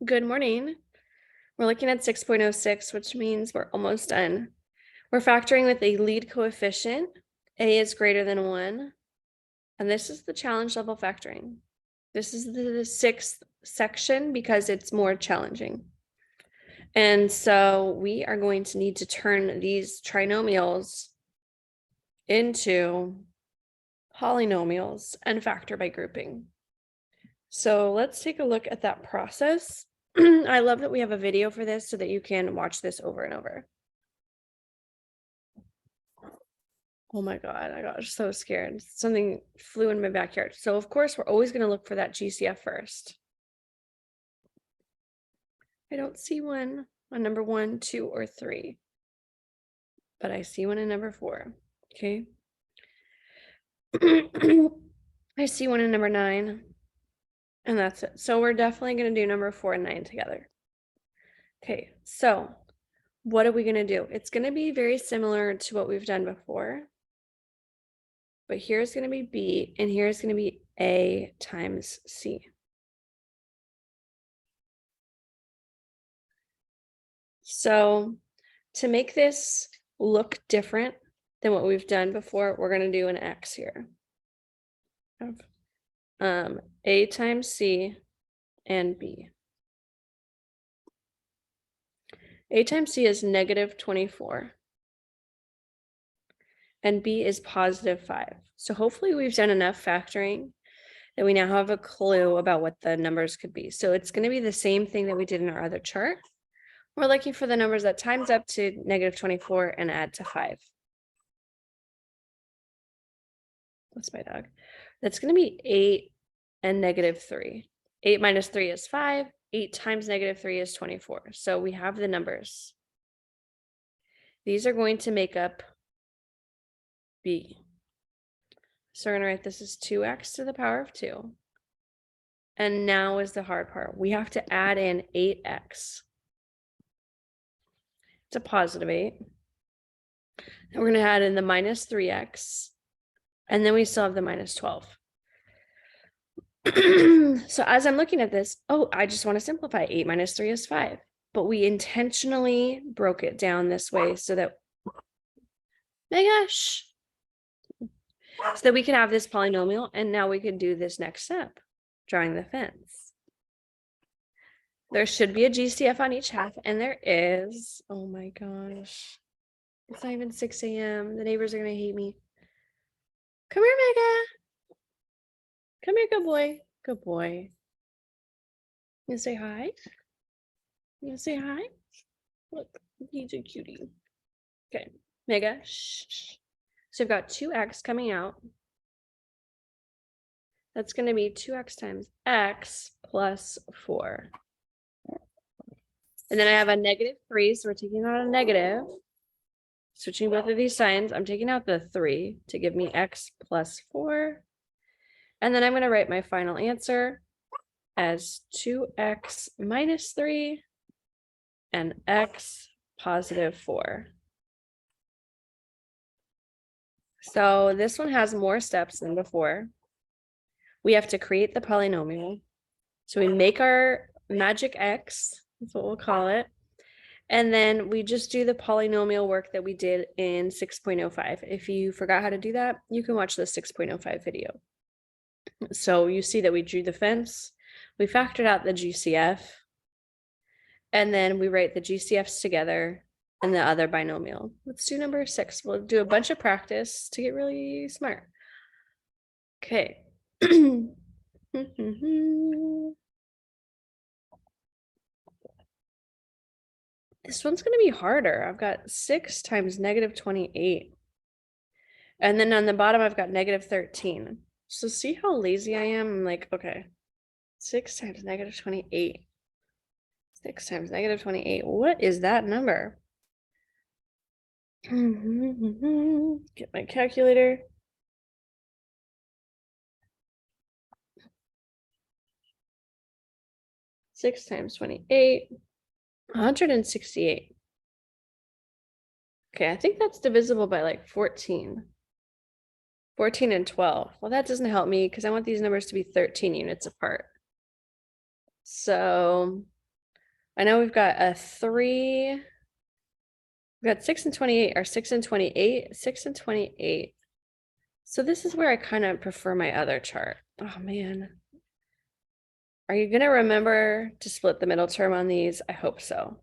Good morning. We're looking at 6.06, which means we're almost done. We're factoring with a lead coefficient. A is greater than 1. And this is the challenge level factoring. This is the sixth section because it's more challenging. And so we are going to need to turn these trinomials into polynomials and factor by grouping. So let's take a look at that process. I love that we have a video for this so that you can watch this over and over. Oh my God, I got so scared. Something flew in my backyard. So of course, we're always going to look for that GCF first. I don't see one on number 1, 2, or 3, but I see one in number 4. Okay. I see one in number 9, and that's it. So we're definitely going to do number 4 and 9 together. Okay, so what are we going to do? It's going to be very similar to what we've done before, but here's going to be B, and here's going to be A times C. So to make this look different than what we've done before, we're going to do an X here. A times C and B. A times C is -24. And B is +5. So hopefully we've done enough factoring that we now have a clue about what the numbers could be. So it's going to be the same thing that we did in our other chart. We're looking for the numbers that times up to -24 and add to 5. That's my dog. That's going to be 8 and -3. 8 minus 3 is 5. 8 times -3 is 24. So we have the numbers. These are going to make up B. So we're going to write this as 2x to the power of 2. And now is the hard part. We have to add in 8x. It's a +8. And we're going to add in the -3x. And then we still have the -12. So as I'm looking at this, I just want to simplify. 8 minus 3 is 5. But we intentionally broke it down this way so that, my gosh, so that we can have this polynomial. And now we can do this next step, drawing the fence. There should be a GCF on each half, and there is. Oh my gosh. It's not even 6 a.m. The neighbors are going to hate me. Come here, Mega. Come here, good boy. Good boy. You say hi? You say hi? Look, he's a cutie. Okay, Mega. Shh. So I've got 2x coming out. That's going to be 2x times x plus 4. And then I have a -3, so we're taking out a negative. Switching both of these signs, I'm taking out the 3 to give me x plus 4. And then I'm going to write my final answer as 2x minus 3 and x +4. So this one has more steps than before. We have to create the polynomial. So we make our magic x, that's what we'll call it. And then we just do the polynomial work that we did in 6.05. If you forgot how to do that, you can watch the 6.05 video. So you see that we drew the fence, we factored out the GCF, and then we write the GCFs together and the other binomial. Let's do number 6. We'll do a bunch of practice to get really smart. Okay. This one's going to be harder. I've got 6 times -28. And then on the bottom, I've got -13. So see how lazy I am? I'm like, okay, 6 times -28. 6 times -28. What is that number? Get my calculator. Six times 28, 168. Okay, I think that's divisible by like 14. 14 and 12. Well, that doesn't help me because I want these numbers to be 13 units apart. So I know we've got a 3. We've got 6 and 28, or 6 and 28, 6 and 28. So this is where I kind of prefer my other chart. Oh man. Are you going to remember to split the middle term on these? I hope so.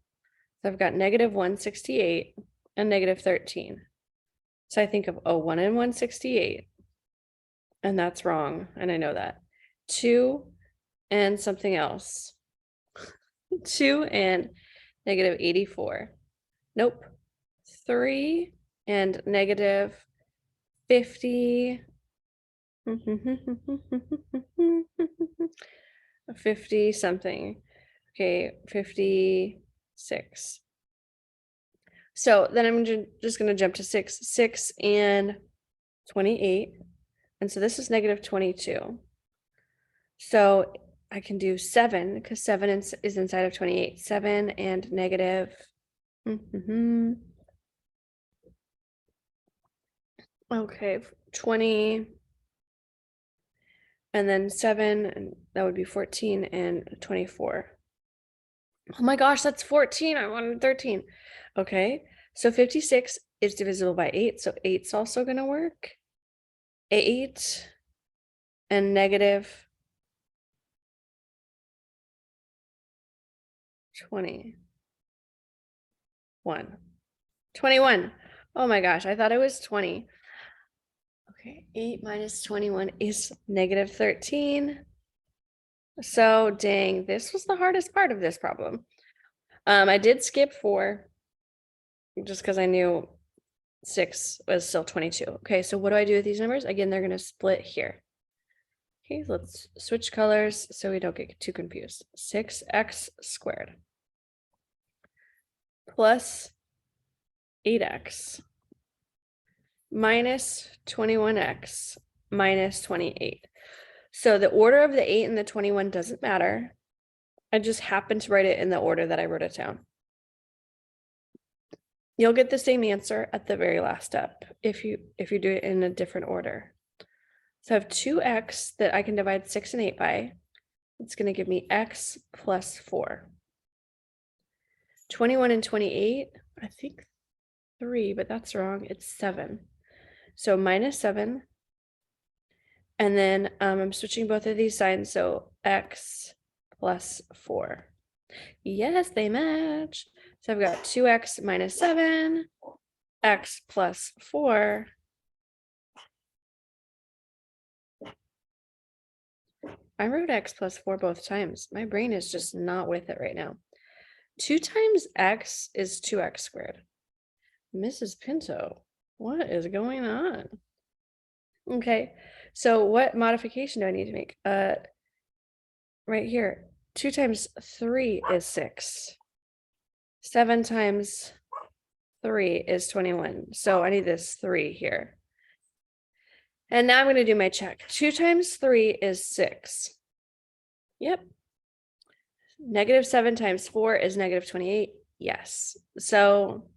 So I've got negative 168 and negative 13. So I think of 1 and 168. And that's wrong. And I know that. 2 and something else. 2 and negative 84. Nope. 3 and negative 50. 50 something. Okay, 56. So then I'm just going to jump to 6 and 28. And so this is negative 22. So I can do 7 because 7 is inside of 28. 7 and negative. Okay, 20. And then 7, and that would be 14 and 24. Oh my gosh, that's 14. I wanted 13. Okay, so 56 is divisible by 8, so 8's also going to work. 8 and negative 21. 21. Oh my gosh, I thought it was 20. Okay, 8 minus 21 is negative 13. So dang, this was the hardest part of this problem. I did skip 4 just because I knew 6 was still 22. Okay, so what do I do with these numbers? Again, they're going to split here. Okay, let's switch colors so we don't get too confused. 6x squared plus 8x minus 21x minus 28. So the order of the 8 and the 21 doesn't matter. I just happened to write it in the order that I wrote it down. You'll get the same answer at the very last step if you do it in a different order. So I have 2x that I can divide 6 and 8 by. It's going to give me x plus 4. 21 and 28, I think 3, but that's wrong. It's 7. So minus 7. And then I'm switching both of these signs. So x plus 4. Yes, they match. So I've got 2x minus 7, x plus 4. I wrote x plus 4 both times. My brain is just not with it right now. 2 times x is 2x squared. Mrs. Pinto, what is going on? Okay, so what modification do I need to make? Right here, 2 times 3 is 6. 7 times 3 is 21. So I need this 3 here. And now I'm going to do my check. 2 times 3 is 6. Yep. Negative 7 times 4 is negative 28. Yes. So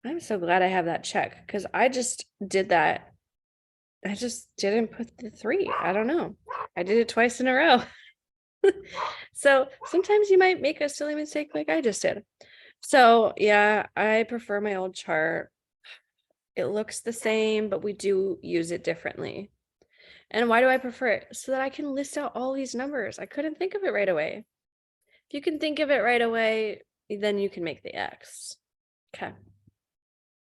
I'm so glad I have that check because I just did that. I just didn't put the 3. I don't know. I did it twice in a row. So sometimes you might make a silly mistake like I just did. So yeah, I prefer my old chart. It looks the same, but we do use it differently. And why do I prefer it? So that I can list out all these numbers. I couldn't think of it right away. If you can think of it right away, then you can make the X. Okay.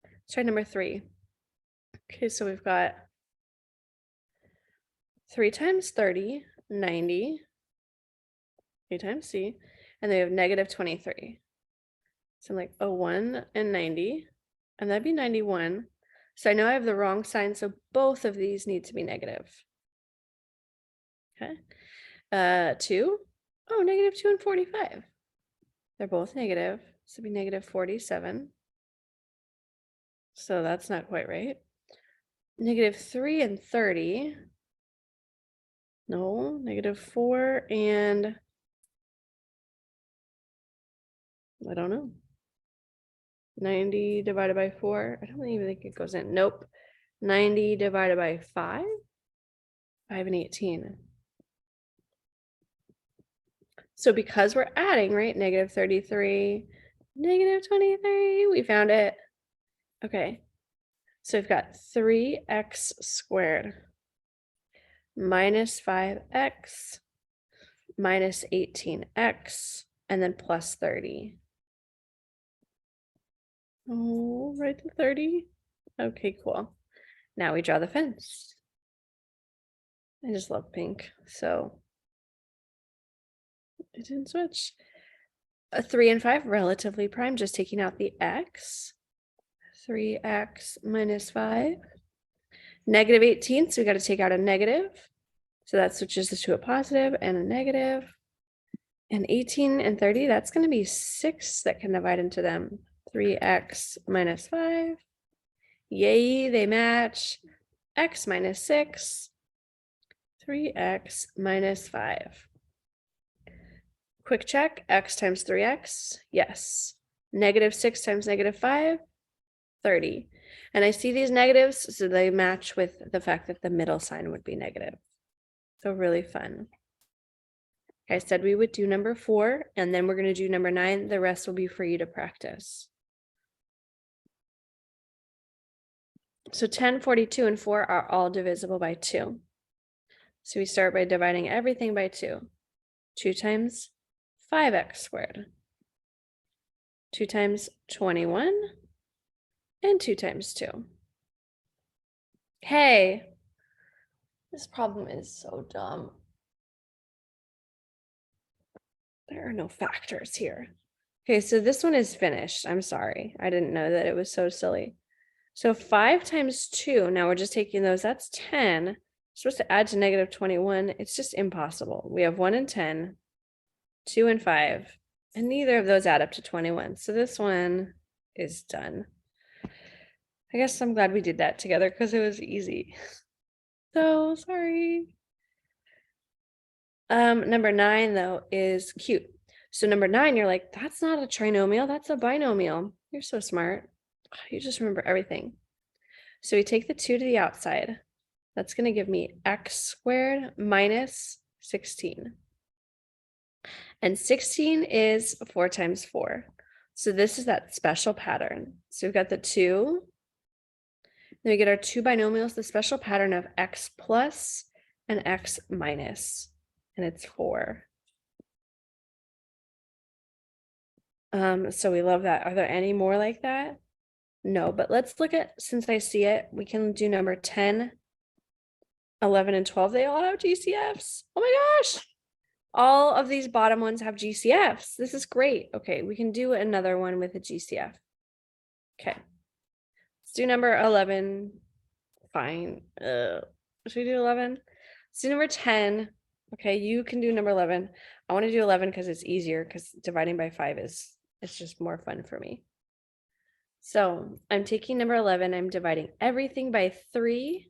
Let's try number 3. Okay, so we've got 3 times 30, 90. 3 times C. And then we have negative 23. So I'm like, 1 and 90. And that'd be 91. So I know I have the wrong sign, so both of these need to be negative. Okay. 2. Oh, negative 2 and 45. They're both negative. So it'd be negative 47. So that's not quite right. Negative 3 and 30. No, negative 4 and I don't know. 90 divided by 4. I don't even think it goes in. Nope. 90 divided by 5. 5 and 18. So because we're adding, right, negative 33, negative 23, we found it. Okay, so we've got 3x squared minus 5x minus 18x, and then plus 30. Oh, right to 30. Okay, cool. Now we draw the fence. I just love pink, so it didn't switch. A 3 and 5, relatively prime, just taking out the x. 3x minus 5. Negative 18, so we got to take out a negative. So that switches to a positive and a negative. And 18 and 30, that's going to be 6 that can divide into them. 3x minus 5. Yay, they match. X minus 6. 3x minus 5. Quick check, x times 3x, yes. Negative 6 times negative 5, 30. And I see these negatives, so they match with the fact that the middle sign would be negative. So really fun. I said we would do number 4, and then we're going to do number 9. The rest will be for you to practice. So 10, 42, and 4 are all divisible by 2. So we start by dividing everything by 2. 2 times 5x squared. 2 times 21. And 2 times 2. Hey, this problem is so dumb. There are no factors here. Okay, so this one is finished. I'm sorry. I didn't know that it was so silly. So 5 times 2, now we're just taking those, that's 10. We're supposed to add to negative 21. It's just impossible. We have 1 and 10, 2 and 5, and neither of those add up to 21. So this one is done. I guess I'm glad we did that together because it was easy. So sorry. Number 9 though is cute. So number 9, you're like, that's not a trinomial, that's a binomial. You're so smart. You just remember everything. So we take the 2 to the outside. That's going to give me x squared minus 16. And 16 is 4 times 4. So this is that special pattern. So we've got the 2. Then we get our 2 binomials, the special pattern of x plus and x minus. And it's 4. So we love that. Are there any more like that? No, but let's look at, since I see it, we can do number 10, 11, and 12. They all have GCFs. Oh my gosh. All of these bottom ones have GCFs. This is great. Okay, we can do another one with a GCF. Okay. Let's do number 11. Fine. Should we do 11? Let's do number 10. Okay, you can do number 11. I want to do 11 because it's easier, because dividing by 5 it's just more fun for me. So I'm taking number 11. I'm dividing everything by 3x.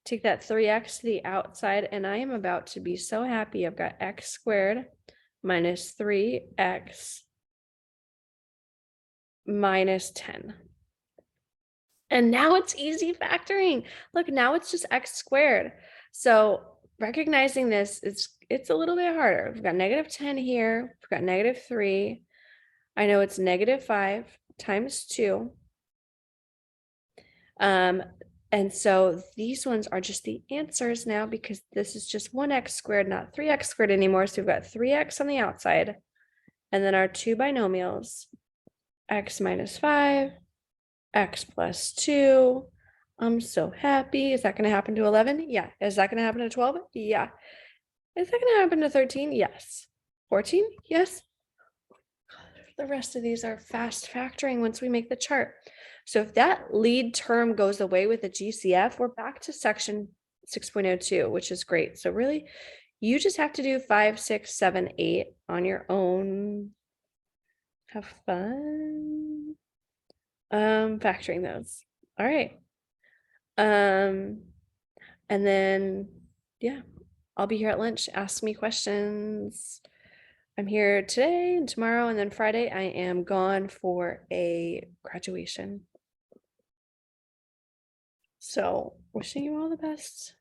Take that 3x to the outside, and I am about to be so happy. I've got x squared minus 3x minus 10. And now it's easy factoring. Look, now it's just x squared. So recognizing this, it's a little bit harder. We've got negative 10 here. We've got negative 3. I know it's negative 5 times 2. And so these ones are just the answers now, because this is just 1x squared, not 3x squared anymore. So we've got 3x on the outside, and then our 2 binomials, x minus 5, x plus 2. I'm so happy. Is that going to happen to 11? Yeah. Is that going to happen to 12? Yeah. Is that going to happen to 13? Yes. 14? Yes. The rest of these are fast factoring once we make the chart. So if that lead term goes away with the GCF, we're back to section 6.02, which is great. So really, you just have to do 5, 6, 7, 8 on your own. Have fun. Factoring those. All right. And then, yeah, I'll be here at lunch. Ask me questions. I'm here today and tomorrow, and then Friday I am gone for a graduation. So wishing you all the best.